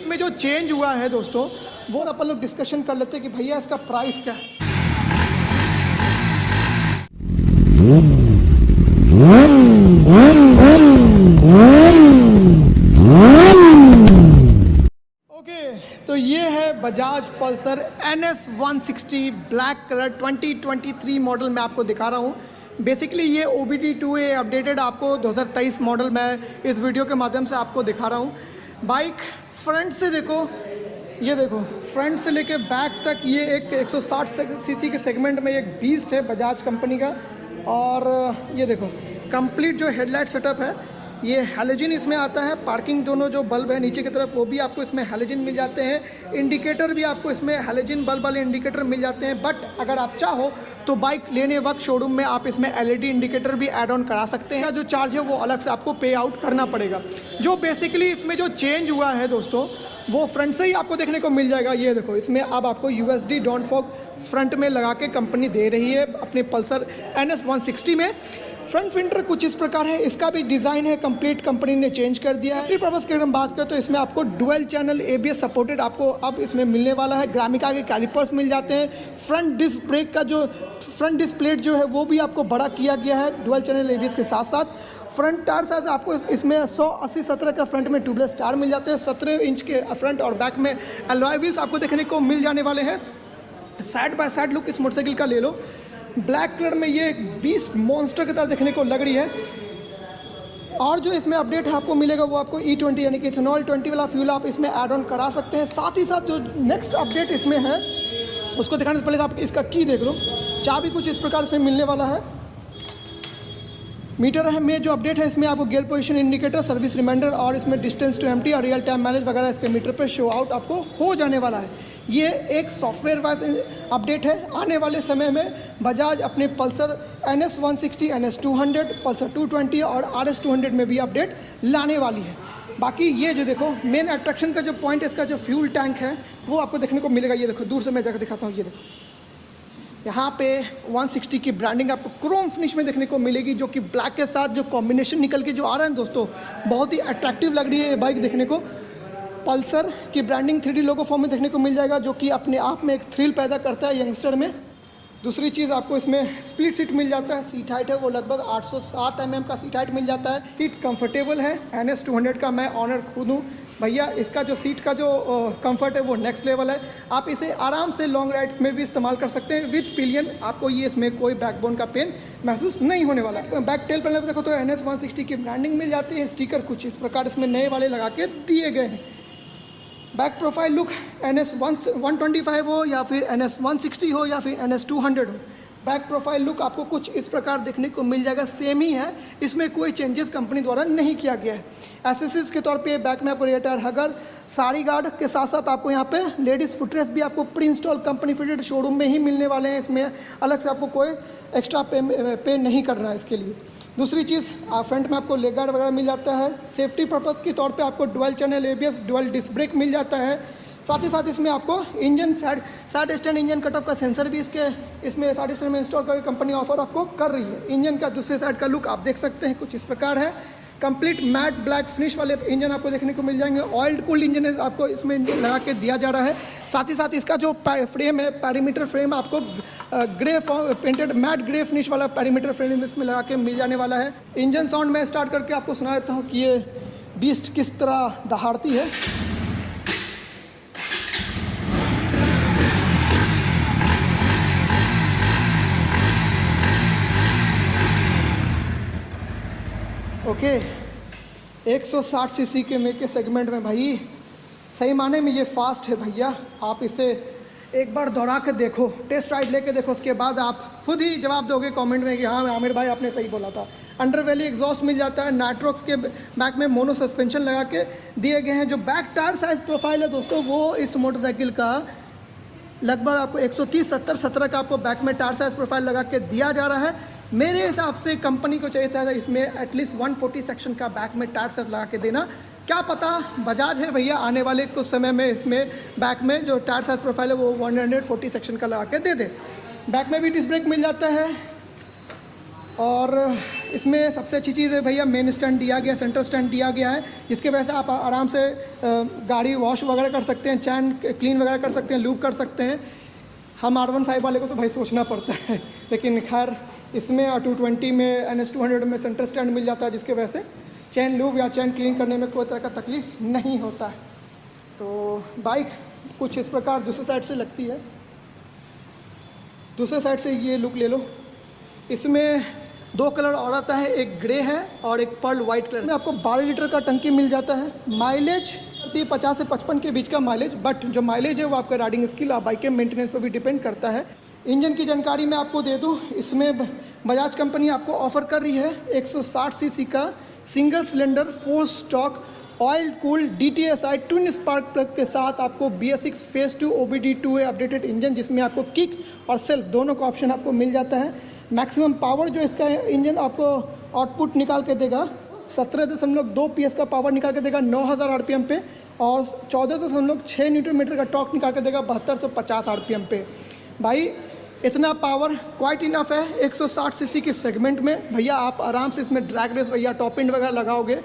इसमें जो चेंज हुआ है दोस्तों, वो अपन लोग डिस्कशन कर लेते हैं कि भैया इसका प्राइस क्या है। तो ये है Bajaj Pulsar NS 160 black colour 2023 model मैं आपको दिखा रहा हूँ। बेसिकली ये OBD2A अपडेटेड आपको 2023 मॉडल मैं इस वीडियो के माध्यम से आपको दिखा रहा हूँ। बाइक फ्रंट से देखो, ये देखो फ्रंट से लेके बैक तक ये एक 160 सीसी के सेगमेंट में एक बीस्ट है बजाज कंपनी का। और ये देखो कंप्लीट जो हेडलाइट सेटअप है, ये हैलोजन इसमें आता है। पार्किंग दोनों जो बल्ब है नीचे की तरफ वो भी आपको इसमें हैलोजन मिल जाते हैं। इंडिकेटर भी आपको इसमें हैलोजन बल्ब वाले इंडिकेटर मिल जाते हैं। बट अगर आप चाहो तो बाइक लेने वक्त शोरूम में आप इसमें LED इंडिकेटर भी ऐड ऑन करा सकते हैं। जो चार्ज है वो अलग से आपको पे आउट करना पड़ेगा। जो बेसिकली इसमें जो चेंज हुआ है दोस्तों, वो फ्रंट से ही आपको देखने को मिल जाएगा। ये देखो इसमें अब आपको USD डोंट फॉग फ्रंट में लगा के कंपनी दे रही है अपने पल्सर NS 160 में। फ्रंट फिंडर कुछ इस प्रकार है, इसका भी डिज़ाइन है कंप्लीट कंपनी ने चेंज कर दिया है। सेफ्टी पर्पस की अगर हम बात करें तो इसमें आपको डुअल चैनल ABS सपोर्टेड आपको अब इसमें मिलने वाला है। ग्रामिका के कैलिपर्स मिल जाते हैं। फ्रंट डिस्क ब्रेक का जो फ्रंट डिस्क प्लेट जो है वो भी आपको बड़ा किया गया है डुअल चैनल ABS के साथ साथ। फ्रंट टायर साइज आपको इसमें 100/80/17 का फ्रंट में ट्यूबलेस टायर मिल जाते हैं। 17 इंच के फ्रंट और बैक में अलॉय व्हील्स आपको देखने को मिल जाने वाले हैं। साइड बाय साइड लुक इस मोटरसाइकिल का ले लो, ब्लैक कलर में ये 20 मॉन्स्टर की तरह देखने को लग रही है। और जो इसमें अपडेट है आपको मिलेगा वो आपको E20 यानी कि इथेनॉल 20 वाला फ्यूल आप इसमें ऐड ऑन करा सकते हैं। साथ ही साथ जो नेक्स्ट अपडेट इसमें है उसको दिखाने से पहले आप इसका की देख लो। चाबी कुछ इस प्रकार इसमें मिलने वाला है। मीटर है में जो अपडेट है इसमें आपको gear position indicator, service reminder और इसमें डिस्टेंस टू एम्प्टी और रियल टाइम मैनेज वगैरह इसके मीटर पे शो आउट आपको हो जाने वाला है। ये एक सॉफ्टवेयर वाइज अपडेट है। आने वाले समय में बजाज अपने पल्सर NS 160, NS 200, पल्सर 220 और RS 200 में भी अपडेट लाने वाली है। बाकी ये जो देखो मेन अट्रैक्शन का जो पॉइंट है, इसका जो फ्यूल टैंक है वो आपको देखने को मिलेगा। ये देखो दूर से मैं जगह दिखाता हूँ। ये देखो यहाँ पे 160 की ब्रांडिंग आपको क्रोम फिनिश में देखने को मिलेगी, जो कि ब्लैक के साथ जो कॉम्बिनेशन निकल के जो आ रहा है दोस्तों, बहुत ही अट्रैक्टिव लग रही है ये बाइक देखने को। पल्सर की ब्रांडिंग 3D लोगो फॉर्म में देखने को मिल जाएगा, जो कि अपने आप में एक थ्रिल पैदा करता है यंगस्टर में। दूसरी चीज़ आपको इसमें स्प्लिट सीट मिल जाता है। सीट हाइट है वो लगभग 807 mm का सीट हाइट मिल जाता है। सीट कंफर्टेबल है। NS 200 का मैं ऑनर खुद हूँ भैया। इसका जो सीट का जो कंफर्ट है वो नेक्स्ट लेवल है। आप इसे आराम से लॉन्ग राइड में भी इस्तेमाल कर सकते हैं विद पिलियन। आपको ये इसमें कोई बैकबोन का पेन महसूस नहीं होने वाला है। बैक टेल पैनल पर देखो तो NS 160 की ब्रांडिंग मिल जाती है। स्टिकर कुछ इस प्रकार इसमें नए वाले लगा के दिए गए हैं। बैक प्रोफाइल लुक NS 125 हो या फिर NS 160 हो या फिर NS 200 हो, बैक प्रोफाइल लुक आपको कुछ इस प्रकार देखने को मिल जाएगा। सेम ही है, इसमें कोई चेंजेस कंपनी द्वारा नहीं किया गया है। एसेसरीज के तौर पे बैक में आपको रियर टायर हगर, साड़ी गार्ड के साथ साथ आपको यहाँ पे लेडीज़ फुटरेस्ट भी आपको pre install company fitted showroom में ही मिलने वाले हैं। इसमें अलग से आपको कोई एक्स्ट्रा पे नहीं करना है इसके लिए। दूसरी चीज़ फ्रंट में आपको लेग गार्ड वगैरह मिल जाता है। सेफ्टी पर्पस के तौर पे आपको dual channel ABS, dual disc brake मिल जाता है। साथ ही साथ इसमें आपको engine side stand engine cutoff का सेंसर भी इसमें साइड स्टैंड में इंस्टॉल करके कंपनी ऑफर आपको कर रही है। इंजन का दूसरे साइड का लुक आप देख सकते हैं कुछ इस प्रकार है। कंप्लीट मैट ब्लैक फिनिश वाले इंजन आपको देखने को मिल जाएंगे। ऑयल्ड कूल्ड इंजन आपको इसमें लगा के दिया जा रहा है। साथ ही साथ इसका जो फ्रेम है, पैरीमीटर फ्रेम आपको grey painted matt grey finish वाला पैरीमीटर फ्रेम इसमें लगा के मिल जाने वाला है। इंजन साउंड में स्टार्ट करके आपको सुना देता हूँ कि ये बीस्ट किस तरह दहाड़ती है। ओके 160 सीसी के सेगमेंट में भाई सही माने में ये फास्ट है भैया। आप इसे एक बार दौड़ा के देखो, टेस्ट राइड लेके देखो, उसके बाद आप खुद ही जवाब दोगे कमेंट में कि हाँ आमिर भाई आपने सही बोला था। अंडरवेली एग्जॉस्ट मिल जाता है। नाइट्रोक्स के बैक में मोनो सस्पेंशन लगा के दिए गए हैं। जो बैक टायर साइज प्रोफाइल है दोस्तों, वो इस मोटरसाइकिल का लगभग आपको 130/70/17 का आपको बैक में टायर साइज प्रोफाइल लगा के दिया जा रहा है। मेरे हिसाब से कंपनी को चाहिए था इसमें एटलीस्ट 140 सेक्शन का बैक में टायर साइज लगा के देना। क्या पता बजाज है भैया आने वाले कुछ समय में इसमें बैक में जो टायर साइज प्रोफाइल है वो 140 सेक्शन का लगा के दे दे। बैक में भी डिस्क ब्रेक मिल जाता है। और इसमें सबसे अच्छी चीज़ है भैया, मेन स्टैंड दिया गया, सेंटर स्टैंड दिया गया है, जिसके वजह से आप आराम से गाड़ी वॉश वगैरह कर सकते हैं, चैन क्लीन वगैरह कर सकते हैं, लूप कर सकते हैं। हम R15 वाले को तो भाई सोचना पड़ता है, लेकिन खैर इसमें और 220 में NS200 में सेंटर स्टैंड मिल जाता है, जिसके वजह से चैन लूप या चैन क्लीन करने में कोई तरह का तकलीफ नहीं होता है। तो बाइक कुछ इस प्रकार दूसरे साइड से लगती है। दूसरे साइड से ये लुक ले लो। इसमें 2 कलर और आता है, एक ग्रे है और एक पर्ल वाइट कलर में। आपको 12 लीटर का टंकी मिल जाता है। माइलेज 50 से 55 के बीच का माइलेज, बट जो माइलेज है वो आपका राइडिंग स्किल और बाइक के मेंटेनेंस पर भी डिपेंड करता है। इंजन की जानकारी मैं आपको दे दूं, इसमें बजाज कंपनी आपको ऑफर कर रही है 160 सीसी का single cylinder 4 stock oil cooled DTSI twin spark plug के साथ आपको BS6 phase 2 OBD2A updated engine, जिसमें आपको किक और सेल्फ दोनों का ऑप्शन आपको मिल जाता है। मैक्सिमम पावर जो इसका इंजन आपको आउटपुट निकाल के देगा 17.2 PS का पावर निकाल के देगा 9000 RPM पे, और 14.6 न्यूटन मीटर का टॉर्क निकाल के देगा 7250 RPM पे। भाई इतना पावर क्वाइट इनफ है 160 सीसी के सेगमेंट में। भैया आप आराम से इसमें ड्रैग रेस भैया टॉप एंड वगैरह लगाओगे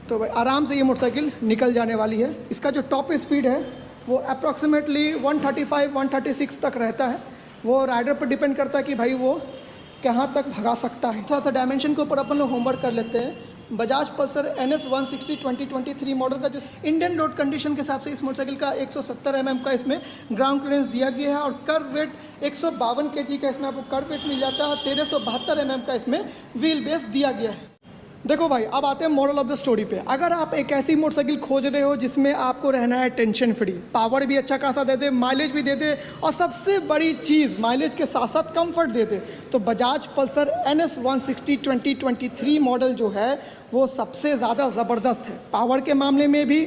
तो भाई आराम से ये मोटरसाइकिल निकल जाने वाली है। इसका जो टॉप स्पीड है वो अप्रॉक्सीमेटली 135-136 तक रहता है। वो राइडर पर डिपेंड करता है कि भाई वो कहाँ तक भगा सकता है। थोड़ा सा डायमेंशन के ऊपर अपन लोग होमवर्क कर लेते हैं। बजाज पल्सर NS 160 2023 मॉडल का जो इंडियन रोड कंडीशन के हिसाब से इस मोटरसाइकिल का 170 mm का इसमें ग्राउंड क्लियरेंस दिया गया है, और कर्व वेट 152 kg का इसमें आपको कर्व वेट मिल जाता है। 1372 mm का इसमें व्हील बेस दिया गया है। देखो भाई, अब आते हैं मॉडल ऑफ द स्टोरी पे। अगर आप एक ऐसी मोटरसाइकिल खोज रहे हो जिसमें आपको रहना है टेंशन फ्री, पावर भी अच्छा खासा दे दे, माइलेज भी दे दे, और सबसे बड़ी चीज़ माइलेज के साथ साथ कंफर्ट दे दे, तो बजाज पल्सर NS 160 2023 मॉडल जो है वो सबसे ज़्यादा ज़बरदस्त है। पावर के मामले में भी,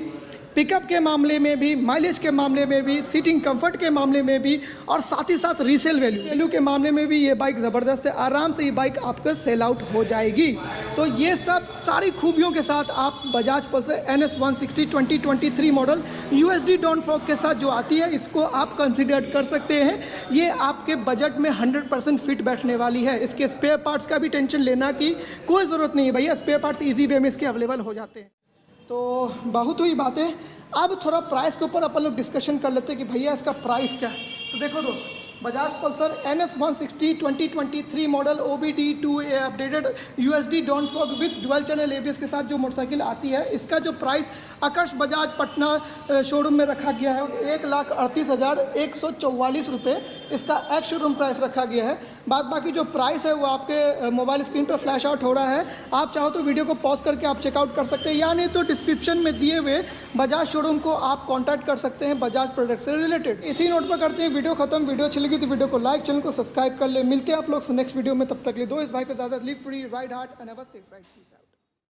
पिकअप के मामले में भी, माइलेज के मामले में भी, सीटिंग कंफर्ट के मामले में भी, और साथ ही साथ रीसेल वैल्यू के मामले में भी ये बाइक ज़बरदस्त है। आराम से ये बाइक आपका सेल आउट हो जाएगी। तो ये सब सारी खूबियों के साथ आप Bajaj Pulsar NS 160 2023 model USD down fork के साथ जो आती है, इसको आप कंसिडर कर सकते हैं। ये आपके बजट में 100% फिट बैठने वाली है। इसके स्पेयर पार्ट्स का भी टेंशन लेना की कोई ज़रूरत नहीं है भैया, स्पेयर पार्ट्स ईजी वे में इसके अवेलेबल हो जाते हैं। तो बहुत हुई बातें, अब थोड़ा प्राइस के ऊपर अपन लोग डिस्कशन कर लेते हैं कि भैया इसका प्राइस क्या है। तो देखो Bajaj Pulsar NS 160 2023 model OBD2A updated USD down fork with dual channel ABS के साथ जो मोटरसाइकिल आती है, इसका जो प्राइस आकर्ष बजाज पटना शोरूम में रखा गया है 1,38,144 रुपये इसका एक्स शोरूम प्राइस रखा गया है। बाकी जो प्राइस है वो आपके मोबाइल स्क्रीन पर फ्लैश आउट हो रहा है। आप चाहो तो वीडियो को पॉज करके आप चेकआउट कर सकते हैं, या नहीं तो डिस्क्रिप्शन में दिए हुए बजाज शोरूम को आप कॉन्टैक्ट कर सकते हैं बजाज प्रोडक्ट से रिलेटेड। इसी नोट पर करते हैं वीडियो खत्म। वीडियो अच्छी लगी तो वीडियो को लाइक, चैनल को सब्सक्राइब कर ले। मिलते हैं आप लोग नेक्स्ट वीडियो में, तब तक लिए दो इस भाई को ज़्यादा live free, ride hard and have a safe ride. Peace out.